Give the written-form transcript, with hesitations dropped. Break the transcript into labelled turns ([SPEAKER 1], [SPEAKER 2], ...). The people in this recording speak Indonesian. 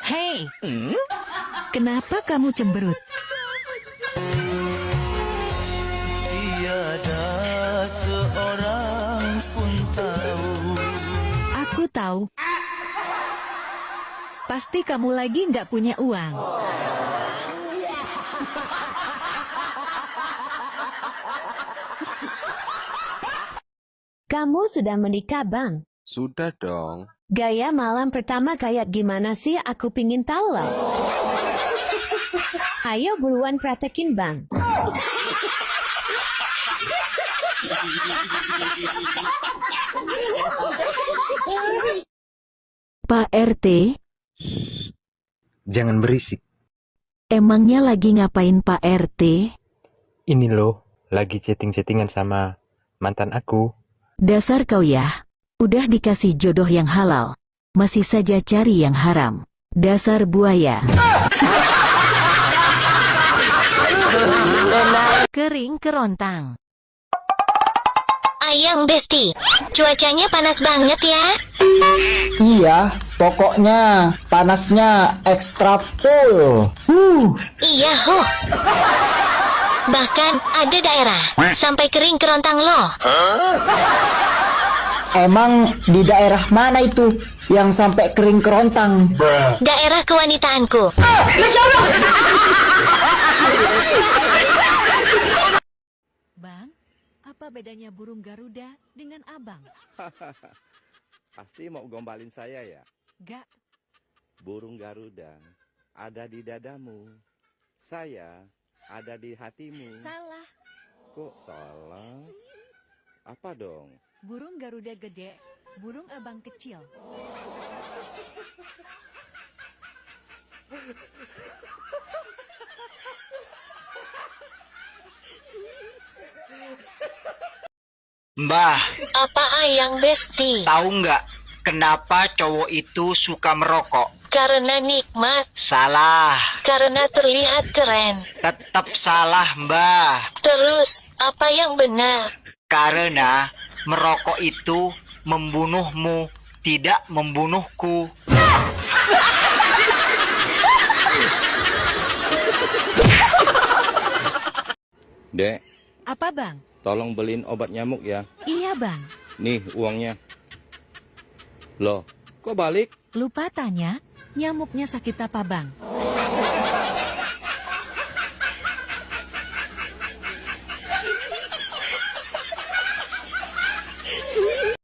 [SPEAKER 1] Hei, kenapa kamu cemberut?
[SPEAKER 2] Tiada seorang pun tahu.
[SPEAKER 1] Aku tahu. Pasti kamu lagi nggak punya uang.
[SPEAKER 3] Kamu sudah menikah, Bang?
[SPEAKER 4] Sudah dong.
[SPEAKER 3] Gaya malam pertama kayak gimana sih? Aku pingin tahu lah. Ayo buruan praktekin, Bang.
[SPEAKER 1] Pak RT,
[SPEAKER 5] Jangan berisik.
[SPEAKER 1] emangnya lagi ngapain Pak RT?
[SPEAKER 5] Ini loh, lagi chatting-chattingan sama mantan aku.
[SPEAKER 1] Dasar kau ya, udah dikasih jodoh yang halal, masih saja cari yang haram. Dasar buaya. Kering kerontang.
[SPEAKER 6] Ayang Besti, cuacanya panas banget ya.
[SPEAKER 7] Iya, pokoknya panasnya ekstra full.
[SPEAKER 6] Iya, Bahkan ada daerah sampai kering kerontang loh.
[SPEAKER 7] Emang di daerah mana itu yang sampai kering kerontang?
[SPEAKER 6] Daerah kewanitaanku.
[SPEAKER 1] Bang, apa bedanya burung Garuda dengan abang?
[SPEAKER 4] Pasti mau gombalin saya ya?
[SPEAKER 1] Gak,
[SPEAKER 4] Burung Garuda ada di dadamu. Saya ada di hatimu.
[SPEAKER 1] salah.
[SPEAKER 4] Kok salah? Apa dong?
[SPEAKER 1] Burung Garuda gede, burung abang kecil.
[SPEAKER 8] Mbah,
[SPEAKER 6] Apa Ayang Besti?
[SPEAKER 8] tahu nggak kenapa cowok itu suka merokok?
[SPEAKER 6] Karena nikmat,
[SPEAKER 8] Salah,
[SPEAKER 6] karena terlihat keren.
[SPEAKER 8] tetap salah Mbah.
[SPEAKER 6] Terus, apa yang benar?
[SPEAKER 8] Karena merokok itu membunuhmu, tidak membunuhku.
[SPEAKER 4] Dek,
[SPEAKER 1] Apa bang?
[SPEAKER 4] tolong beliin obat nyamuk ya.
[SPEAKER 1] Iya bang.
[SPEAKER 4] Nih uangnya. Loh, kok balik?
[SPEAKER 1] Lupa tanya, nyamuknya sakit apa bang?